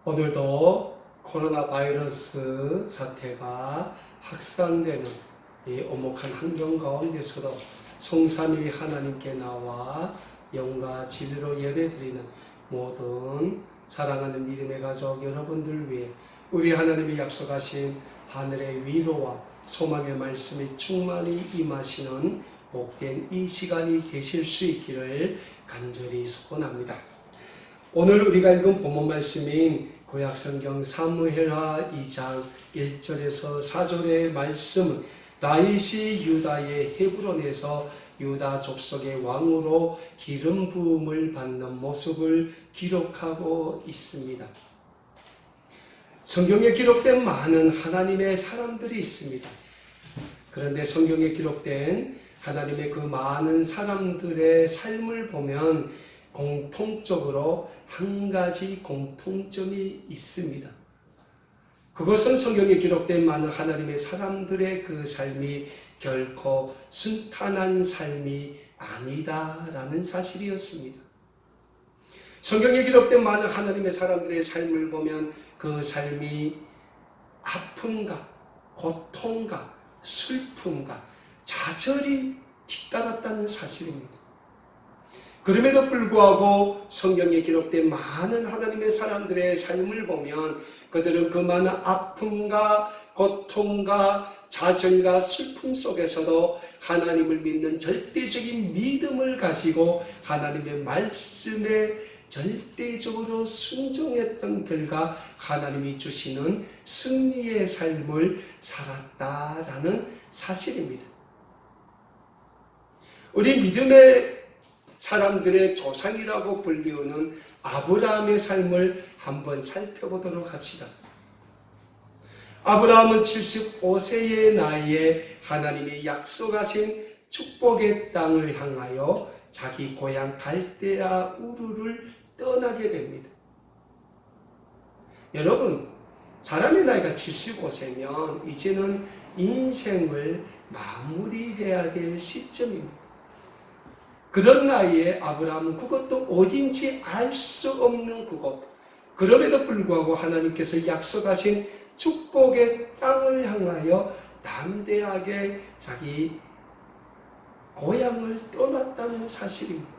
오늘도 코로나 바이러스 사태가 확산되는 이 엄혹한 환경 가운데서도 성삼위 하나님께 나와 영과 진리로 예배드리는 모든 사랑하는 믿음의 가족 여러분들 위해 우리 하나님이 약속하신 하늘의 위로와 소망의 말씀이 충만히 임하시는 복된 이 시간이 되실 수 있기를 간절히 소원합니다. 오늘 우리가 읽은 본문 말씀인 구약성경 사무엘하 2장 1절에서 4절의 말씀은 다윗이 유다의 헤브론에서 유다 족속의 왕으로 기름 부음을 받는 모습을 기록하고 있습니다. 성경에 기록된 많은 하나님의 사람들이 있습니다. 그런데 성경에 기록된 하나님의 그 많은 사람들의 삶을 보면 공통적으로 한 가지 공통점이 있습니다. 그것은 성경에 기록된 많은 하나님의 사람들의 그 삶이 결코 순탄한 삶이 아니다라는 사실이었습니다. 성경에 기록된 많은 하나님의 사람들의 삶을 보면 그 삶이 아픔과 고통과 슬픔과 좌절이 뒤따랐다는 사실입니다. 그럼에도 불구하고 성경에 기록된 많은 하나님의 사람들의 삶을 보면 그들은 그 많은 아픔과 고통과 좌절과 슬픔 속에서도 하나님을 믿는 절대적인 믿음을 가지고 하나님의 말씀에 절대적으로 순종했던 결과 하나님이 주시는 승리의 삶을 살았다라는 사실입니다. 우리 믿음의 사람들의 조상이라고 불리우는 아브라함의 삶을 한번 살펴보도록 합시다. 아브라함은 75세의 나이에 하나님이 약속하신 축복의 땅을 향하여 자기 고향 갈대아 우르를 떠나게 됩니다. 여러분, 사람의 나이가 75세면 이제는 인생을 마무리해야 될 시점입니다. 그런 나이에 아브라함은 그것도 어딘지 알 수 없는 그곳, 그럼에도 불구하고 하나님께서 약속하신 축복의 땅을 향하여 담대하게 자기 고향을 떠났다는 사실입니다.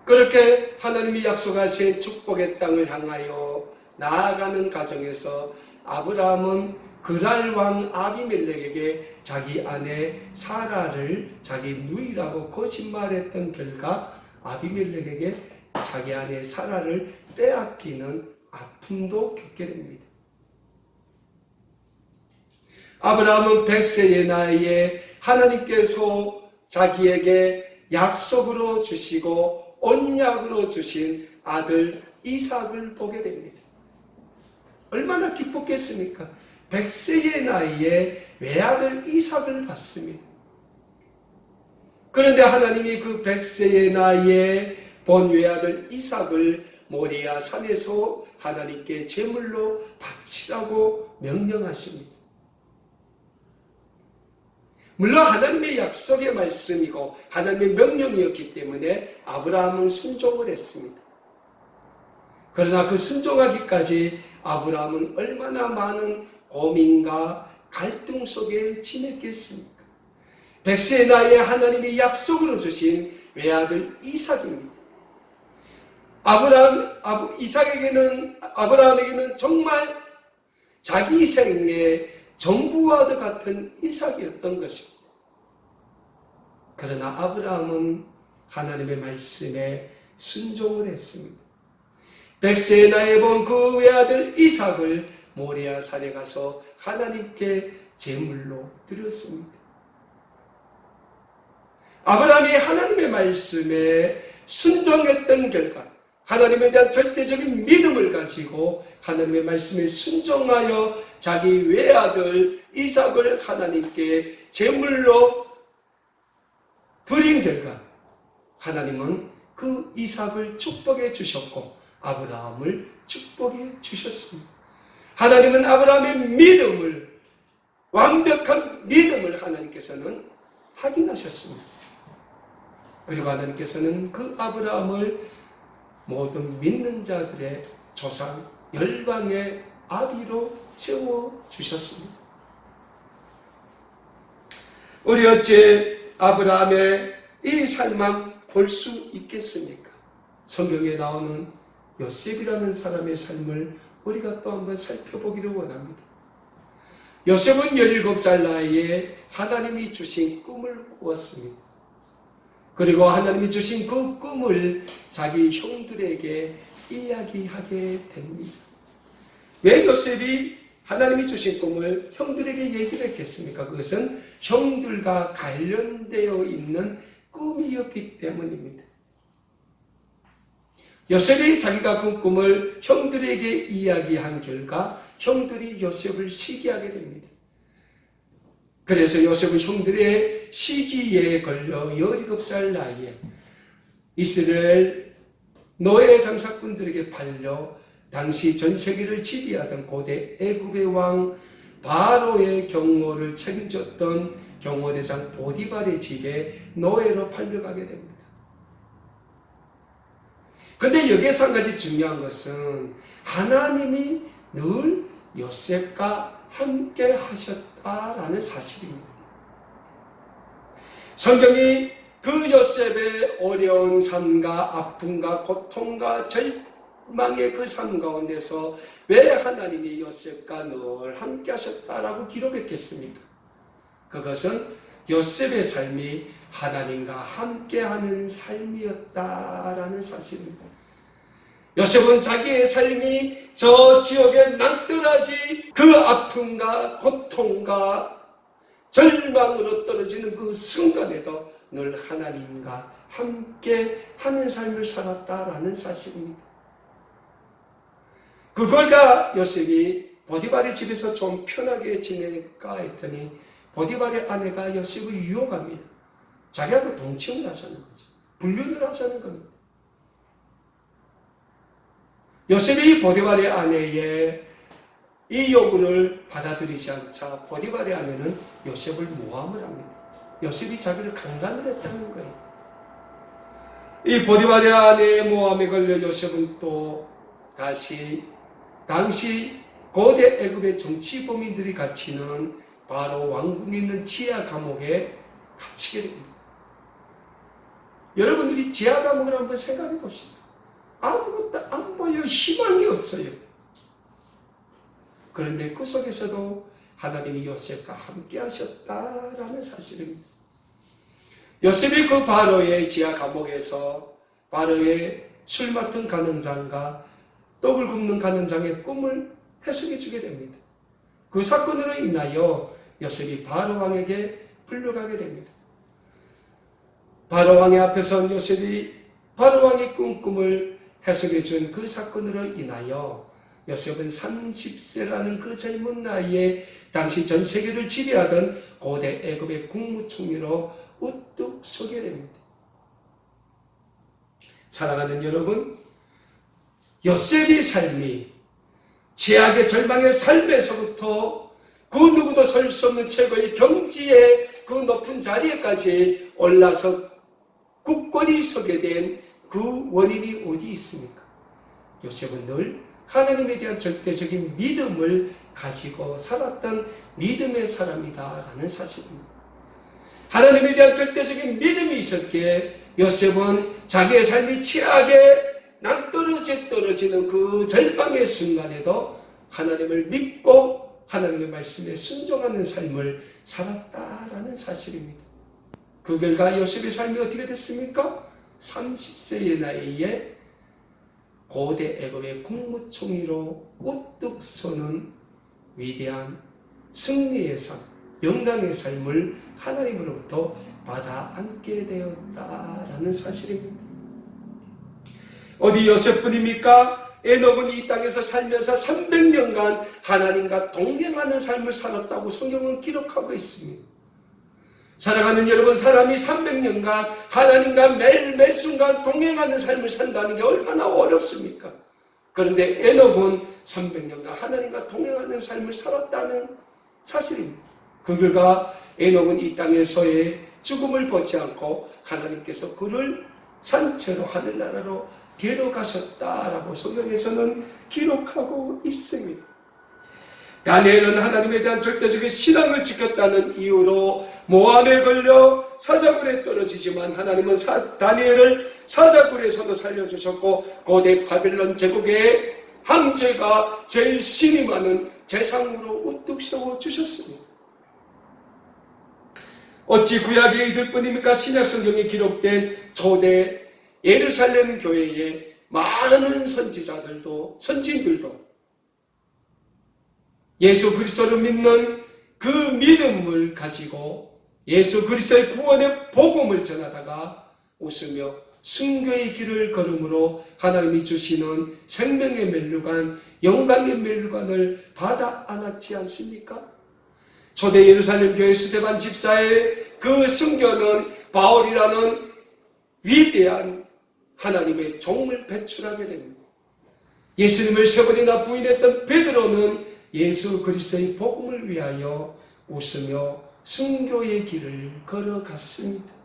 그렇게 하나님이 약속하신 축복의 땅을 향하여 나아가는 과정에서 아브라함은 그랄 왕 아비멜렉에게 자기 아내 사라를 자기 누이라고 거짓말했던 결과 아비멜렉에게 자기 아내 사라를 빼앗기는 아픔도 겪게 됩니다. 아브라함은 100세의 나이에 하나님께서 자기에게 약속으로 주시고 언약으로 주신 아들 이삭을 보게 됩니다. 얼마나 기뻤겠습니까? 100세의 나이에 외아들 이삭을 받습니다. 그런데 하나님이 그 100세의 나이에 본 외아들 이삭을 모리아 산에서 하나님께 제물로 바치라고 명령하십니다. 물론 하나님의 약속의 말씀이고 하나님의 명령이었기 때문에 아브라함은 순종을 했습니다. 그러나 그 순종하기까지 아브라함은 얼마나 많은 고민과 갈등 속에 지냈겠습니까? 100세의 나이에 하나님이 약속으로 주신 외아들 이삭입니다. 아브라함에게는 정말 자기 생의 전부와도 같은 이삭이었던 것입니다. 그러나 아브라함은 하나님의 말씀에 순종을 했습니다. 100세의 나이에 본 그 외아들 이삭을 모리아 산에 가서 하나님께 제물로 드렸습니다. 아브라함이 하나님의 말씀에 순종했던 결과 하나님에 대한 절대적인 믿음을 가지고 하나님의 말씀에 순종하여 자기 외아들 이삭을 하나님께 제물로 드린 결과 하나님은 그 이삭을 축복해 주셨고 아브라함을 축복해 주셨습니다. 하나님은 아브라함의 믿음을, 완벽한 믿음을 하나님께서는 확인하셨습니다. 그리고 하나님께서는 그 아브라함을 모든 믿는 자들의 조상 열방의 아비로 세워주셨습니다. 우리 어째 아브라함의 이 삶만 볼 수 있겠습니까? 성경에 나오는 요셉이라는 사람의 삶을 우리가 또 한번 살펴보기를 원합니다. 요셉은 17살 나이에 하나님이 주신 꿈을 꾸었습니다. 그리고 하나님이 주신 그 꿈을 자기 형들에게 이야기하게 됩니다. 왜 요셉이 하나님이 주신 꿈을 형들에게 얘기를 했겠습니까? 그것은 형들과 관련되어 있는 꿈이었기 때문입니다. 요셉이 자기가 꾼 꿈을 형들에게 이야기한 결과 형들이 요셉을 시기하게 됩니다. 그래서 요셉은 형들의 시기에 걸려 17살 나이에 이스라엘 노예 장사꾼들에게 팔려 당시 전 세계를 지배하던 고대 애굽의 왕 바로의 경호를 책임졌던 경호대장 보디발의 집에 노예로 팔려가게 됩니다. 근데 여기에서 한 가지 중요한 것은 하나님이 늘 요셉과 함께 하셨다라는 사실입니다. 성경이 그 요셉의 어려운 삶과 아픔과 고통과 절망의 그 삶 가운데서 왜 하나님이 요셉과 늘 함께 하셨다라고 기록했겠습니까? 그것은 요셉의 삶이 하나님과 함께하는 삶이었다라는 사실입니다. 요셉은 자기의 삶이 저 지역의 낭떠러지 그 아픔과 고통과 절망으로 떨어지는 그 순간에도 늘 하나님과 함께 하는 삶을 살았다라는 사실입니다. 그걸가 요셉이 보디발의 집에서 좀 편하게 지낼까 했더니 보디발의 아내가 요셉을 유혹합니다. 자기하고 동침을 하자는 거죠. 불륜을 하자는 겁니다. 요셉이 보디발의 아내의 이 요구를 받아들이지 않자 보디발의 아내는 요셉을 모함을 합니다. 요셉이 자기를 강간을 했다는 거예요. 이 보디발의 아내의 모함에 걸려 요셉은 또 다시 당시 고대 애굽의 정치범인들이 갇히는 바로 왕궁에 있는 지하 감옥에 갇히게 됩니다. 여러분들이 지하 감옥을 한번 생각해 봅시다. 아무것도 안 보여, 희망이 없어요. 그런데 그 속에서도 하나님이 요셉과 함께 하셨다라는 사실입니다. 요셉이 그 바로의 지하 감옥에서 바로의 술 맡은 간원장과 떡을 굽는 간원장의 꿈을 해석해 주게 됩니다. 그 사건으로 인하여 요셉이 바로 왕에게 불려가게 됩니다. 바로 왕의 앞에서 요셉이 바로 왕이 꾼 꿈을 해석해 준 그 사건으로 인하여 요셉은 30세라는 그 젊은 나이에 당시 전 세계를 지배하던 고대 애굽의 국무총리로 우뚝 서게 됩니다. 사랑하는 여러분, 요셉의 삶이 죄악의 절망의 삶에서부터 그 누구도 설 수 없는 최고의 경지의 그 높은 자리에까지 올라서 굳건히 서게 된 그 원인이 어디 있습니까? 요셉은 늘 하나님에 대한 절대적인 믿음을 가지고 살았던 믿음의 사람이다라는 사실입니다. 하나님에 대한 절대적인 믿음이 있었기에 요셉은 자기의 삶이 치하게 낭떠러지는 그 절망의 순간에도 하나님을 믿고 하나님의 말씀에 순종하는 삶을 살았다라는 사실입니다. 그 결과 요셉의 삶이 어떻게 됐습니까? 30세의 나이에 고대 애굽의 국무총리로 우뚝 서는 위대한 승리의 삶, 영광의 삶을 하나님으로부터 받아 안게 되었다라는 사실입니다. 어디 요셉뿐입니까? 에녹은 이 땅에서 살면서 300년간 하나님과 동행하는 삶을 살았다고 성경은 기록하고 있습니다. 사랑하는 여러분, 사람이 300년간 하나님과 매일 순간 동행하는 삶을 산다는 게 얼마나 어렵습니까? 그런데 에녹은 300년간 하나님과 동행하는 삶을 살았다는 사실입니다. 그 결과 에녹은 이 땅에서의 죽음을 보지 않고 하나님께서 그를 산채로 하늘나라로 데려가셨다라고 성경에서는 기록하고 있습니다. 다니엘은 하나님에 대한 절대적인 신앙을 지켰다는 이유로 모함에 걸려 사자굴에 떨어지지만 하나님은 다니엘을 사자굴에서도 살려주셨고 고대 바벨론 제국의 황제가 제일 신이 많은 재상으로 우뚝 세워주셨습니다. 어찌 구약의 이들뿐입니까? 신약성경에 기록된 초대 예루살렘 교회의 많은 선지자들도 선지인들도 예수 그리스도를 믿는 그 믿음을 가지고 예수 그리스도의 구원의 복음을 전하다가 웃으며 순교의 길을 걸음으로 하나님이 주시는 생명의 멸류관, 영광의 멸류관을 받아 안았지 않습니까? 초대 예루살렘 교회 스데반 집사의 그 순교는 바울이라는 위대한 하나님의 종을 배출하게 됩니다. 예수님을 세 번이나 부인했던 베드로는 예수 그리스도의 복음을 위하여 웃으며 순교의 길을 걸어갔습니다.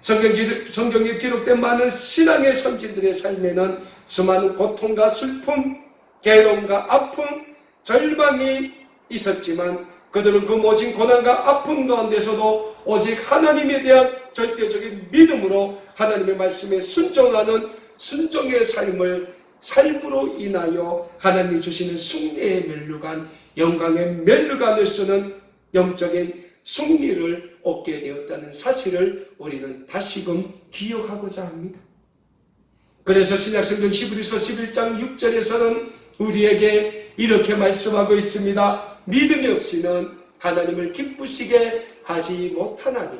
성경에 기록된 많은 신앙의 선지들의 삶에는 수많은 고통과 슬픔, 괴로움과 아픔, 절망이 있었지만 그들은 그 모진 고난과 아픔 가운데서도 오직 하나님에 대한 절대적인 믿음으로 하나님의 말씀에 순종하는 순종의 삶으로 인하여 하나님이 주시는 승리의 멸류관, 영광의 멸류관을 쓰는 영적인 승리를 얻게 되었다는 사실을 우리는 다시금 기억하고자 합니다. 그래서 신약성경 히브리서 11장 6절에서는 우리에게 이렇게 말씀하고 있습니다. 믿음이 없이는 하나님을 기쁘시게 하지 못하나니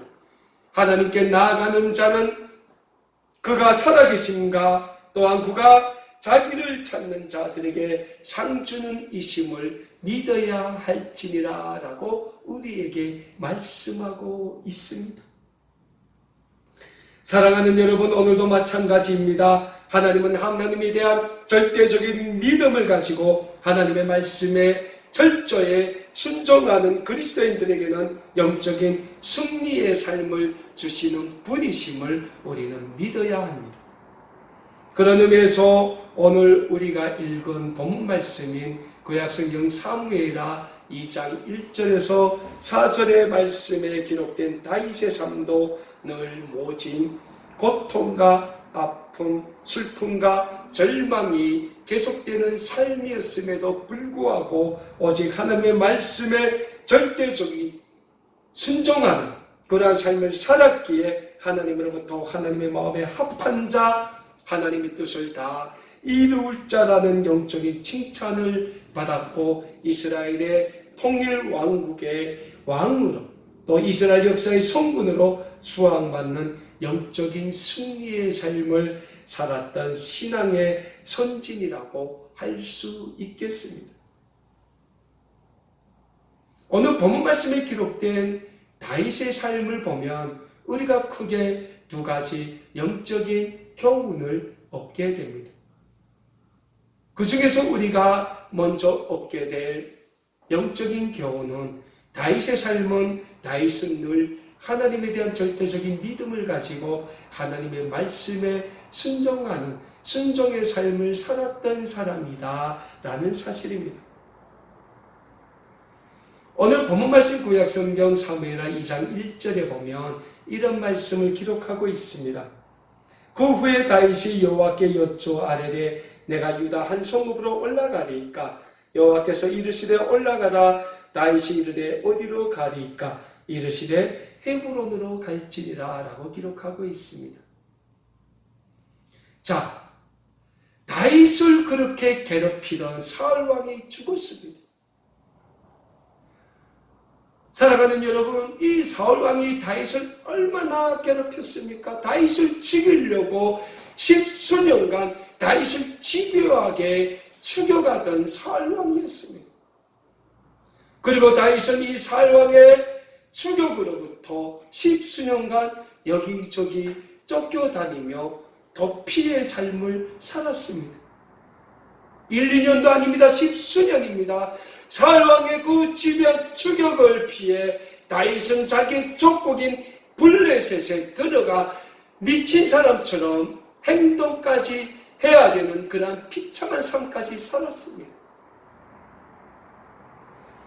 하나님께 나아가는 자는 그가 살아계심과 또한 그가 자기를 찾는 자들에게 상 주는 이심을 믿어야 할지니라 라고 우리에게 말씀하고 있습니다. 사랑하는 여러분, 오늘도 마찬가지입니다. 하나님은 하나님에 대한 절대적인 믿음을 가지고 하나님의 말씀에 철저히 순종하는 그리스도인들에게는 영적인 승리의 삶을 주시는 분이심을 우리는 믿어야 합니다. 그런 의미에서 오늘 우리가 읽은 본문 말씀인 구약성경 사무엘하 2장 1절에서 4절의 말씀에 기록된 다윗의 삶도 늘 모진 고통과 아픔, 슬픔과 절망이 계속되는 삶이었음에도 불구하고 오직 하나님의 말씀에 절대적인 순종하는 그러한 삶을 살았기에 하나님으로부터 하나님의 마음에 합한 자, 하나님의 뜻을 다 이룰 자라는 영적인 칭찬을 받았고 이스라엘의 통일 왕국의 왕으로 또 이스라엘 역사의 성군으로 수왕받는 영적인 승리의 삶을 살았던 신앙의 선진이라고 할 수 있겠습니다. 오늘 본문 말씀에 기록된 다윗의 삶을 보면 우리가 크게 두 가지 영적인 교훈을 얻게 됩니다. 그 중에서 우리가 먼저 얻게 될 영적인 교훈은 다윗의 삶은 다윗은 늘 하나님에 대한 절대적인 믿음을 가지고 하나님의 말씀에 순종하는 순종의 삶을 살았던 사람이다 라는 사실입니다. 오늘 본문 말씀 구약성경 사무엘하 2장 1절에 보면 이런 말씀을 기록하고 있습니다. 그 후에 다윗이 여호와께 여쭈어 아뢰되 내가 유다 한 성읍으로 올라가리이까 여호와께서 이르시되 올라가라. 다윗이 이르되 어디로 가리이까 이르시되 헤브론으로 갈지니라 라고 기록하고 있습니다. 자, 다윗을 그렇게 괴롭히던 사울 왕이 죽었습니다. 사랑하는 여러분, 이 사울 왕이 다윗을 얼마나 괴롭혔습니까? 다윗을 죽이려고 십수년간 다윗을 집요하게 죽여가던 사울 왕이었습니다. 그리고 다윗은 이 사울 왕의 추격으로부터 십수년간 여기저기 쫓겨다니며 도피의 삶을 살았습니다. 1, 2년도 아닙니다. 십수년입니다. 사울왕의 그 집요한 추격을 피해 다윗은 자기 족국인 블레셋에 들어가 미친 사람처럼 행동까지 해야 되는 그러한 비참한 삶까지 살았습니다.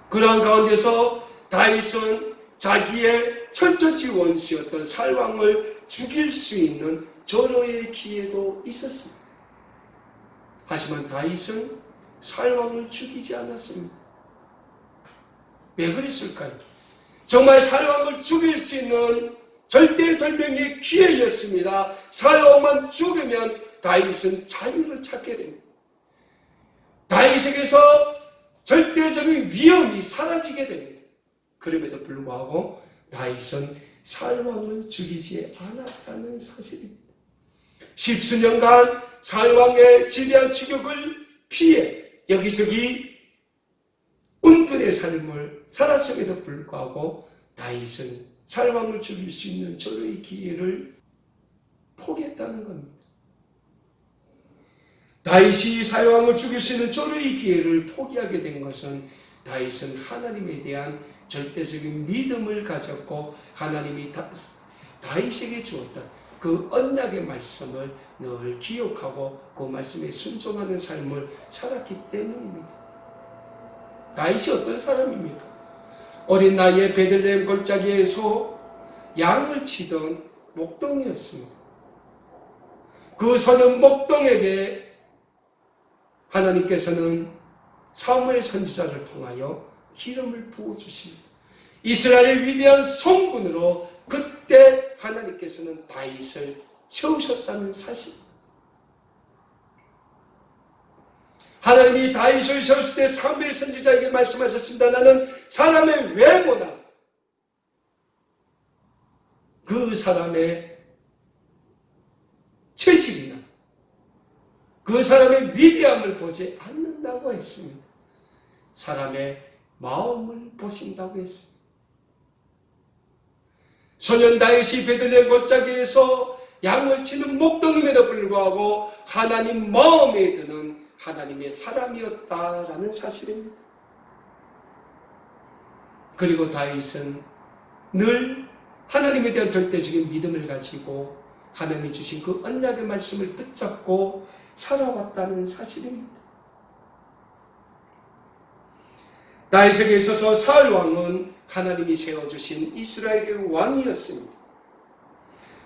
그러한 가운데서 다윗은 자기의 철저지 원수였던 살왕을 죽일 수 있는 절호의 기회도 있었습니다. 하지만 다윗은 살왕을 죽이지 않았습니다. 왜 그랬을까요? 정말 살왕을 죽일 수 있는 절대절명의 기회였습니다. 살왕만 죽으면 다윗은 자유를 찾게 됩니다. 다윗에게서 절대적인 위험이 사라지게 됩니다. 그럼에도 불구하고 다윗은 살왕을 죽이지 않았다는 사실입니다. 십수년간 살왕의 지배한 추격을 피해 여기저기 은둔의 삶을 살았음에도 불구하고 다윗은 살왕을 죽일 수 있는 절호의 기회를 포기했다는 겁니다. 다윗이 살왕을 죽일 수 있는 절호의 기회를 포기하게 된 것은 다윗은 하나님에 대한 절대적인 믿음을 가졌고 하나님이 다윗에게 주었던 그 언약의 말씀을 늘 기억하고 그 말씀에 순종하는 삶을 살았기 때문입니다. 다윗이 어떤 사람입니까? 어린 나이에 베들레헴 골짜기에서 양을 치던 목동이었습니다. 그 소년 목동에게 하나님께서는 사무엘 선지자를 통하여 기름을 부어주십니다. 이스라엘의 위대한 성군으로 그때 하나님께서는 다윗을 세우셨다는 사실. 하나님이 다윗을 세웠을 때 사무엘 선지자에게 말씀하셨습니다. 나는 사람의 외모나 그 사람의 체질이나 그 사람의 위대함을 보지 않는다고 했습니다. 사람의 마음을 보신다고 했습니다. 소년 다윗이 베들레헴 골짜기에서 양을 치는 목동임에도 불구하고 하나님 마음에 드는 하나님의 사람이었다라는 사실입니다. 그리고 다윗은 늘 하나님에 대한 절대적인 믿음을 가지고 하나님이 주신 그 언약의 말씀을 붙잡고 살아왔다는 사실입니다. 다윗에게 있어서 사울 왕은 하나님이 세워주신 이스라엘의 왕이었습니다.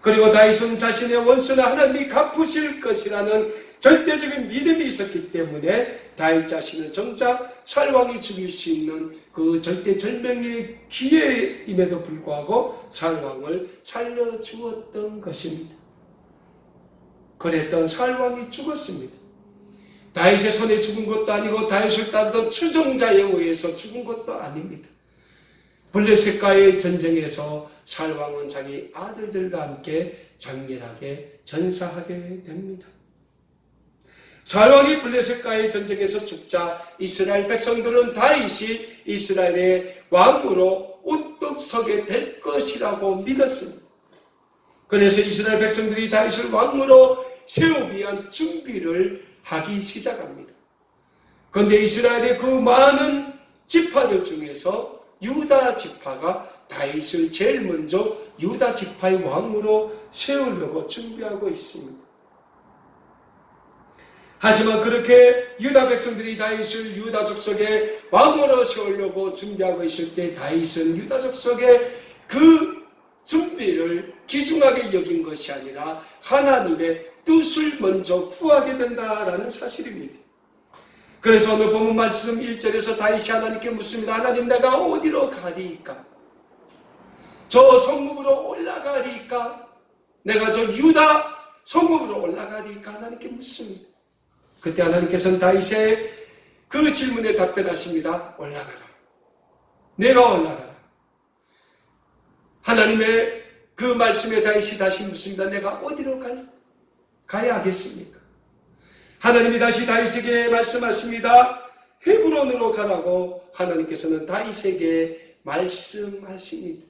그리고 다윗은 자신의 원수는 하나님이 갚으실 것이라는 절대적인 믿음이 있었기 때문에 다윗 자신은 정작 사울 왕이 죽일 수 있는 그 절대절명의 기회임에도 불구하고 사울 왕을 살려주었던 것입니다. 그랬던 사울 왕이 죽었습니다. 다윗의 손에 죽은 것도 아니고 다윗을 따르던 추종자에 의해서 죽은 것도 아닙니다. 블레셋과의 전쟁에서 사울 왕은 자기 아들들과 함께 장렬하게 전사하게 됩니다. 사울 왕이 블레셋과의 전쟁에서 죽자 이스라엘 백성들은 다윗이 이스라엘의 왕으로 우뚝 서게 될 것이라고 믿었습니다. 그래서 이스라엘 백성들이 다윗을 왕으로 세우기 위한 준비를 하기 시작합니다. 그런데 이스라엘의 그 많은 지파들 중에서 유다 지파가 다윗을 제일 먼저 유다 지파의 왕으로 세우려고 준비하고 있습니다. 하지만 그렇게 유다 백성들이 다윗을 유다 족속의 왕으로 세우려고 준비하고 있을 때 다윗은 유다 족속의 그 준비를 귀중하게 여긴 것이 아니라 하나님의 뜻을 먼저 구하게 된다라는 사실입니다. 그래서 오늘 본문 말씀 1절에서 다윗이 하나님께 묻습니다. 하나님, 내가 어디로 가리이까? 저 성읍으로 올라가리이까? 내가 저 유다 성읍으로 올라가리이까? 하나님께 묻습니다. 그때 하나님께서는 다윗의 그 질문에 답변하십니다. 올라가라. 내가 올라가라. 하나님의 그 말씀에 다윗이 다시 묻습니다. 내가 어디로 가야 하겠습니까? 하나님이 다시 다윗에게 말씀하십니다. 헤브론으로 가라고 하나님께서는 다윗에게 말씀하십니다.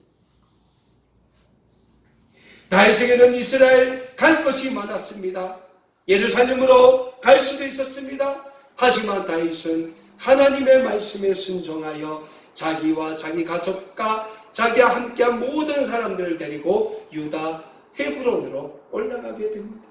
다윗에게는 이스라엘 갈 것이 많았습니다. 예루살렘으로 갈 수도 있었습니다. 하지만 다윗은 하나님의 말씀에 순종하여 자기와 자기 가족과 자기와 함께한 모든 사람들을 데리고 유다 헤브론으로 올라가게 됩니다.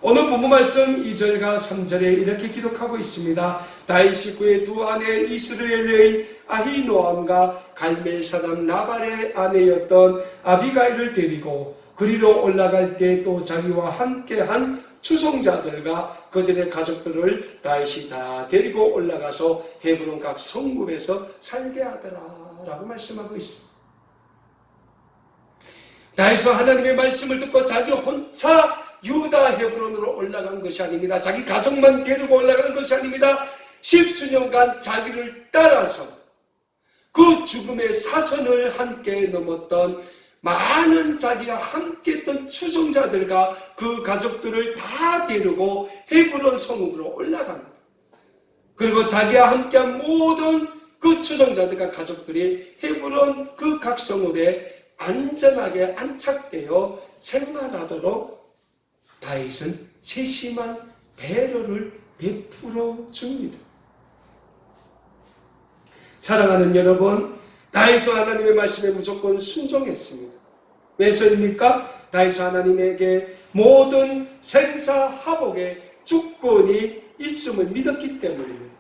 오늘 본문 말씀 2절과 3절에 이렇게 기록하고 있습니다. 다윗이 그의 두 아내 이스라엘 여인 아히노암과 갈멜 사람 나발의 아내였던 아비가일을 데리고 그리로 올라갈 때 또 자기와 함께한 추송자들과 그들의 가족들을 다윗이 다 데리고 올라가서 헤브론 각 성읍에서 살게 하더라 라고 말씀하고 있습니다. 다윗은 하나님의 말씀을 듣고 자기 혼자 유다 헤브론으로 올라간 것이 아닙니다. 자기 가족만 데리고 올라가는 것이 아닙니다. 십수년간 자기를 따라서 그 죽음의 사선을 함께 넘었던 많은 자기와 함께 했던 추종자들과 그 가족들을 다 데리고 헤브론 성읍으로 올라갑니다. 그리고 자기와 함께한 모든 그 추종자들과 가족들이 헤브론 그 각 성읍에 안전하게 안착되어 생활하도록 다윗은 세심한 배려를 베풀어 줍니다. 사랑하는 여러분, 다윗은 하나님의 말씀에 무조건 순종했습니다. 왜서입니까? 다윗은 하나님에게 모든 생사화복의 주권이 있음을 믿었기 때문입니다.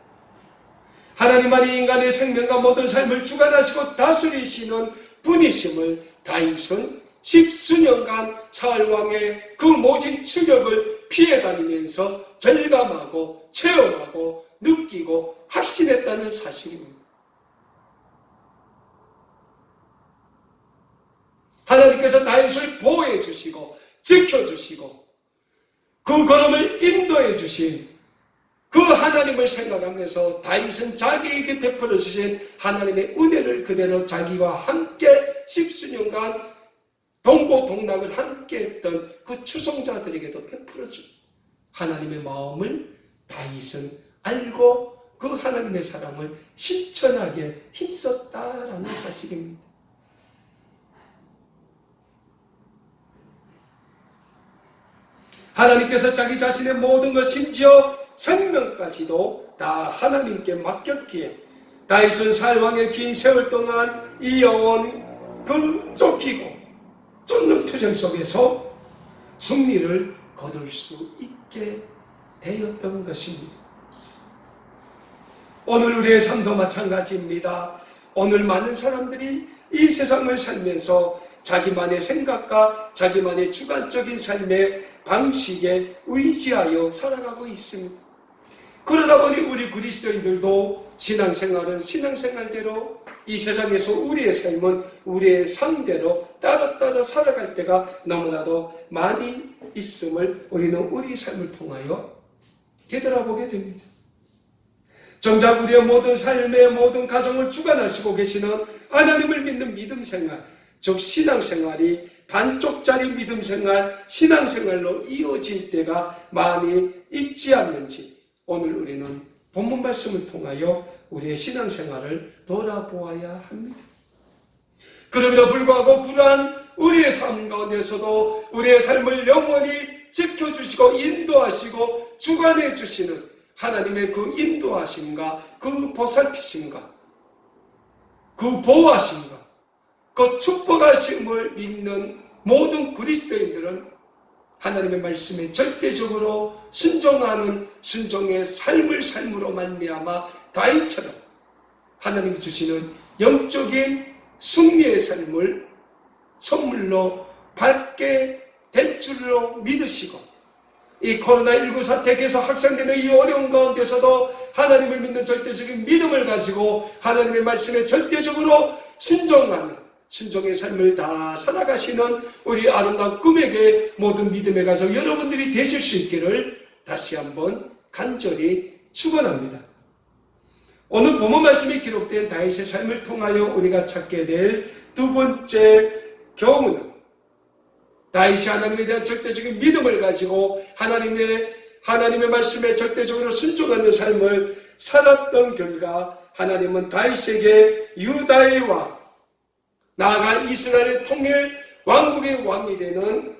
하나님만이 인간의 생명과 모든 삶을 주관하시고 다스리시는 분이심을 다윗은 십수년간 사울왕의 그 모진 추격을 피해 다니면서 절감하고 체험하고 느끼고 확신했다는 사실입니다. 하나님께서 다윗을 보호해 주시고 지켜주시고 그 걸음을 인도해 주신 그 하나님을 생각하면서 다윗은 자기에게 베풀어 주신 하나님의 은혜를 그대로 자기와 함께 십수년간 동고동락을 함께 했던 그 추송자들에게도 베풀어 준 하나님의 마음을 다윗은 알고 그 하나님의 사랑을 실천하게 힘썼다라는 사실입니다. 하나님께서 자기 자신의 모든 것 심지어 생명까지도 다 하나님께 맡겼기에 다윗은 사울왕의 긴 세월 동안 이 영혼 그 쫓기고 쫓는 투쟁 속에서 승리를 거둘 수 있게 되었던 것입니다. 오늘 우리의 삶도 마찬가지입니다. 오늘 많은 사람들이 이 세상을 살면서 자기만의 생각과 자기만의 주관적인 삶의 방식에 의지하여 살아가고 있습니다. 그러다 보니 우리 그리스도인들도 신앙생활은 신앙생활대로 이 세상에서 우리의 삶은 우리의 삶대로 따로따로 살아갈 때가 너무나도 많이 있음을 우리는 우리 삶을 통하여 되돌아보게 됩니다. 정작 우리의 모든 삶의 모든 가정을 주관하시고 계시는 하나님을 믿는 믿음생활, 즉 신앙생활이 반쪽짜리 믿음생활, 신앙생활로 이어질 때가 많이 있지 않는지 오늘 우리는 본문 말씀을 통하여 우리의 신앙생활을 돌아보아야 합니다. 그럼에도 불구하고 불안한 우리의 삶 가운데서도 우리의 삶을 영원히 지켜주시고 인도하시고 주관해 주시는 하나님의 그 인도하심과 그 보살피심과 그 보호하심과 그 축복하심을 믿는 모든 그리스도인들은 하나님의 말씀에 절대적으로 순종하는 순종의 삶으로 말미암아 다윗처럼 하나님이 주시는 영적인 승리의 삶을 선물로 받게 될 줄로 믿으시고 이 코로나19 사태에 계속 확산되는 이 어려운 가운데서도 하나님을 믿는 절대적인 믿음을 가지고 하나님의 말씀에 절대적으로 순종하는 순종의 삶을 다 살아가시는 우리 아름다운 꿈에게 모든 믿음의 가족 여러분들이 되실 수 있기를 다시 한번 간절히 축원합니다. 오늘 본문 말씀이 기록된 다윗의 삶을 통하여 우리가 찾게 될 두 번째 교훈은 다윗이 하나님에 대한 절대적인 믿음을 가지고 하나님의 말씀에 절대적으로 순종하는 삶을 살았던 결과 하나님은 다윗에게 유다의 왕, 나아가 이스라엘의 통일 왕국의 왕이 되는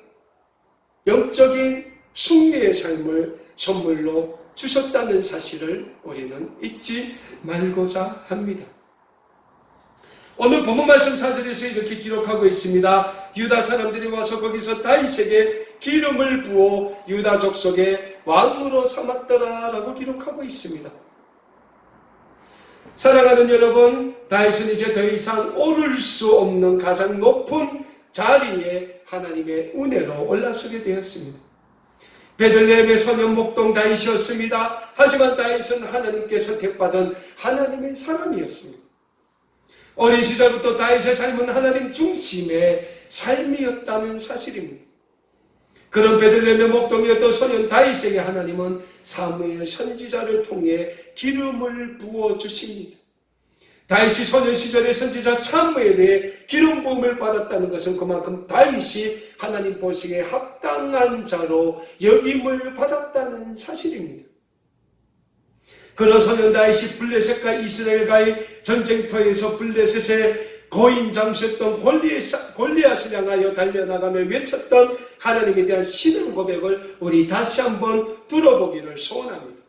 영적인 승리의 삶을 선물로 주셨다는 사실을 우리는 잊지 말고자 합니다. 오늘 본문 말씀 4절에서 이렇게 기록하고 있습니다. 유다 사람들이 와서 거기서 다윗에게 기름을 부어 유다 족속의 왕으로 삼았더라라고 기록하고 있습니다. 사랑하는 여러분, 다윗은 이제 더 이상 오를 수 없는 가장 높은 자리에 하나님의 은혜로 올라서게 되었습니다. 베들레헴의 소년 목동 다윗이었습니다. 하지만 다윗은 하나님께서 택받은 하나님의 사람이었습니다. 어린 시절부터 다윗의 삶은 하나님 중심의 삶이었다는 사실입니다. 그런 베들레헴의 목동이었던 소년 다윗에게 하나님은 사무엘 선지자를 통해 기름을 부어주십니다. 다윗이 소년 시절의 선지자 사무엘의 기름 부음을 받았다는 것은 그만큼 다윗이 하나님 보시기에 합당한 자로 여김을 받았다는 사실입니다. 그런 소년 다윗이 블레셋과 이스라엘과의 전쟁터에서 블레셋의 거인 장수였던 골리앗을 향하여 달려나가며 외쳤던 하나님에 대한 신앙 고백을 우리 다시 한번 들어보기를 소원합니다.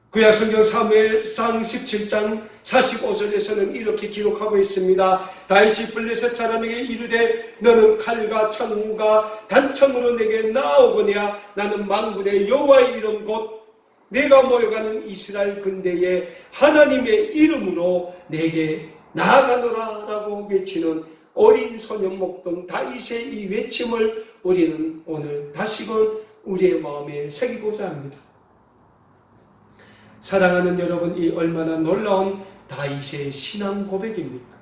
구약성경 사무엘상 17장 45절에서는 이렇게 기록하고 있습니다. 다윗이 블레셋 사람에게 이르되 너는 칼과 창과 단창으로 내게 나오거냐 나는 만군의 여호와의 이름 곧 내가 모여가는 이스라엘 근대에 하나님의 이름으로 내게 나아가노라 라고 외치는 어린 소년 목동 다윗의 이 외침을 우리는 오늘 다시금 우리의 마음에 새기고자 합니다. 사랑하는 여러분, 이 얼마나 놀라운 다윗의 신앙 고백입니까?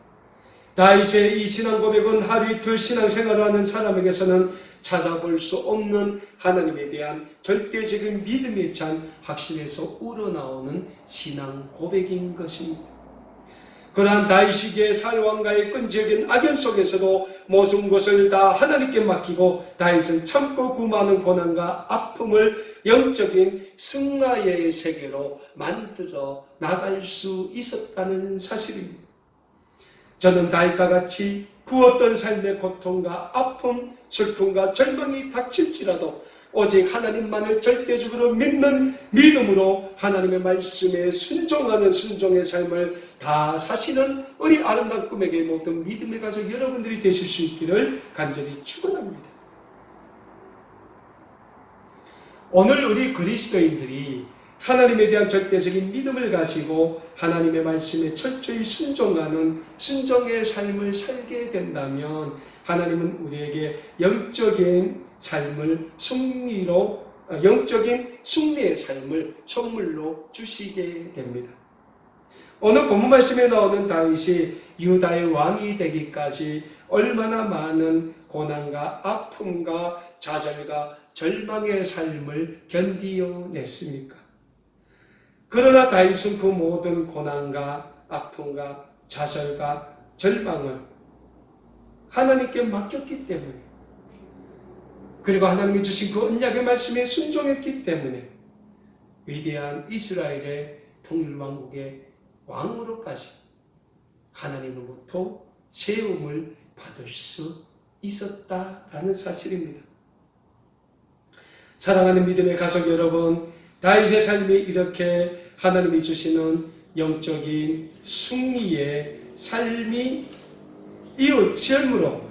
다윗의 이 신앙 고백은 하루 이틀 신앙생활을 하는 사람에게서는 찾아볼 수 없는 하나님에 대한 절대적인 믿음에 찬 확신에서 우러나오는 신앙 고백인 것입니다. 그러한 다윗에게 사울왕과의 끈질긴 악연 속에서도 모든 것을 다 하나님께 맡기고 다윗은 참고 그 많은 고난과 아픔을 영적인 승리의 세계로 만들어 나갈 수 있었다는 사실입니다. 저는 다윗과 같이 그 어떤 삶의 고통과 아픔, 슬픔과 절망이 닥칠지라도 오직 하나님만을 절대적으로 믿는 믿음으로 하나님의 말씀에 순종하는 순종의 삶을 다 사시는 우리 아름다운 꿈에게 모든 믿음의 가족 여러분들이 되실 수 있기를 간절히 축원합니다. 오늘 우리 그리스도인들이 하나님에 대한 절대적인 믿음을 가지고 하나님의 말씀에 철저히 순종하는 순종의 삶을 살게 된다면 하나님은 우리에게 영적인 승리의 삶을 선물로 주시게 됩니다. 오늘 본문 말씀에 나오는 다윗이 유다의 왕이 되기까지 얼마나 많은 고난과 아픔과 좌절과 절망의 삶을 견디어냈습니까? 그러나 다윗은 그 모든 고난과 아픔과 좌절과 절망을 하나님께 맡겼기 때문에, 그리고 하나님이 주신 그 언약의 말씀에 순종했기 때문에 위대한 이스라엘의 통일왕국의 왕으로까지 하나님으로부터 세움을 받을 수 있었다라는 사실입니다. 사랑하는 믿음의 가족 여러분, 다윗의 삶이 이렇게 하나님이 주시는 영적인 승리의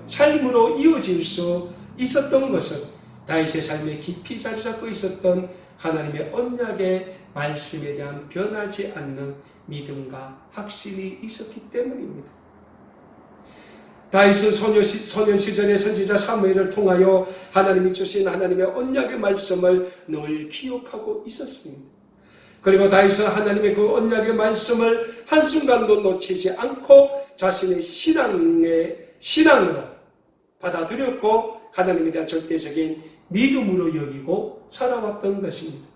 삶으로 이어질 수 있었던 것은 다윗의 삶에 깊이 자리 잡고 있었던 하나님의 언약의 말씀에 대한 변하지 않는 믿음과 확신이 있었기 때문입니다. 다윗은 소년 시절의 선지자 사무엘을 통하여 하나님이 주신 하나님의 언약의 말씀을 늘 기억하고 있었습니다. 그리고 다윗은 하나님의 그 언약의 말씀을 한순간도 놓치지 않고 자신의 신앙으로 받아들였고 하나님에 대한 절대적인 믿음으로 여기고 살아왔던 것입니다.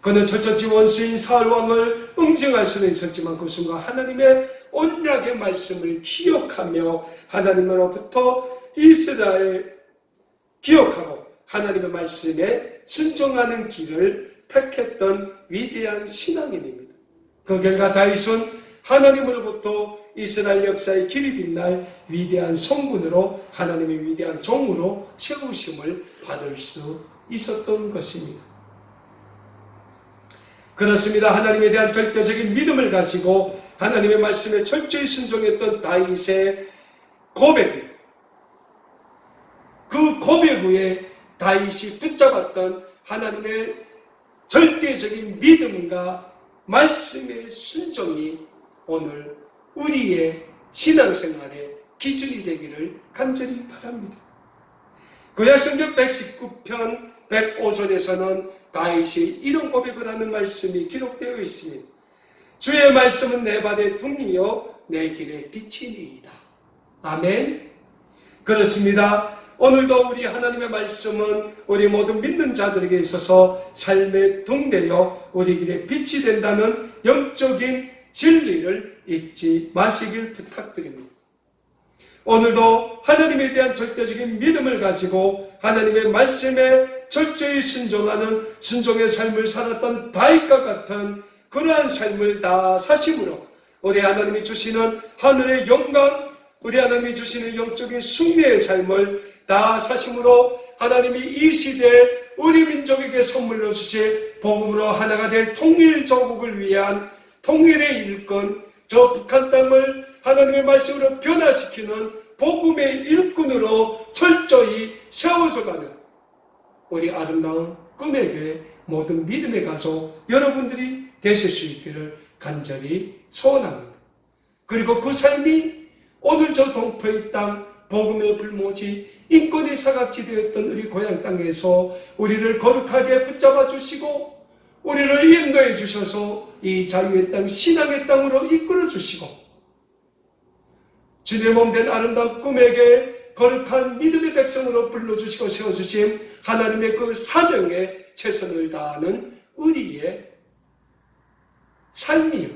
그는 첫째 원수인 사울왕을 응징할 수는 있었지만 그 순간 하나님의 언약의 말씀을 기억하며 하나님으로부터 이스라엘 기억하고 하나님의 말씀에 순종하는 길을 택했던 위대한 신앙인입니다. 그 결과 다윗은 하나님으로부터 이스라엘 역사의 길이 빛날 위대한 성군으로 하나님의 위대한 종으로 세우심을 받을 수 있었던 것입니다. 그렇습니다. 하나님에 대한 절대적인 믿음을 가지고 하나님의 말씀에 철저히 순종했던 다윗의 고백이 그 고백 후에 다윗이 붙잡았던 하나님의 절대적인 믿음과 말씀의 순종이 오늘 우리의 신앙생활의 기준이 되기를 간절히 바랍니다. 구약성경 119편 105절에서는 다윗이 이런 고백을 하는 말씀이 기록되어 있습니다. 주의 말씀은 내 발의 등이요 내 길의 빛이니이다. 아멘. 그렇습니다. 오늘도 우리 하나님의 말씀은 우리 모든 믿는 자들에게 있어서 삶의 등되어 우리 길의 빛이 된다는 영적인 진리를 잊지 마시길 부탁드립니다. 오늘도 하나님에 대한 절대적인 믿음을 가지고 하나님의 말씀에 철저히 순종의 삶을 살았던 다윗과 같은 그러한 삶을 다 사심으로 우리 하나님이 주시는 하늘의 영광, 우리 하나님이 주시는 영적인 승리의 삶을 다 사심으로 하나님이 이 시대에 우리 민족에게 선물로 주실 복음으로 하나가 될 통일 조국을 위한 통일의 일꾼, 저 북한 땅을 하나님의 말씀으로 변화시키는 복음의 일꾼으로 철저히 세워져가는 우리 아름다운 꿈의 교회 모든 믿음의 가족 여러분들이 되실 수 있기를 간절히 소원합니다. 그리고 그 삶이 오늘 저 동포의 땅, 복음의 불모지, 인권의 사각지 되었던 우리 고향 땅에서 우리를 거룩하게 붙잡아 주시고 우리를 인도해 주셔서 이 자유의 땅, 신앙의 땅으로 이끌어 주시고 주님의 몸된 아름다운 꿈에게 거룩한 믿음의 백성으로 불러주시고 세워주신 하나님의 그 사명에 최선을 다하는 우리의 삶이요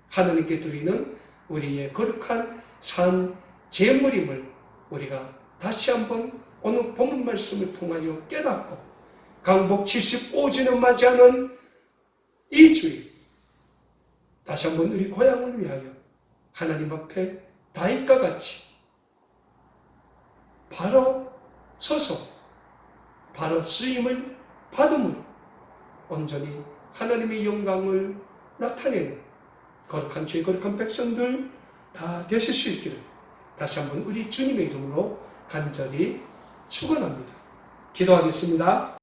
하나님께 드리는 우리의 거룩한 산 제물임을 우리가 다시 한번 오늘 본문 말씀을 통하여 깨닫고 강복 75주년 맞이하는 이 주일 다시 한번 우리 고향을 위하여 하나님 앞에 다윗과 같이 바로 서서 바로 쓰임을 받음으로 온전히 하나님의 영광을 나타내는 거룩한 주의 거룩한 백성들 다 되실 수 있기를 다시 한번 우리 주님의 이름으로 간절히 축원합니다. 기도하겠습니다.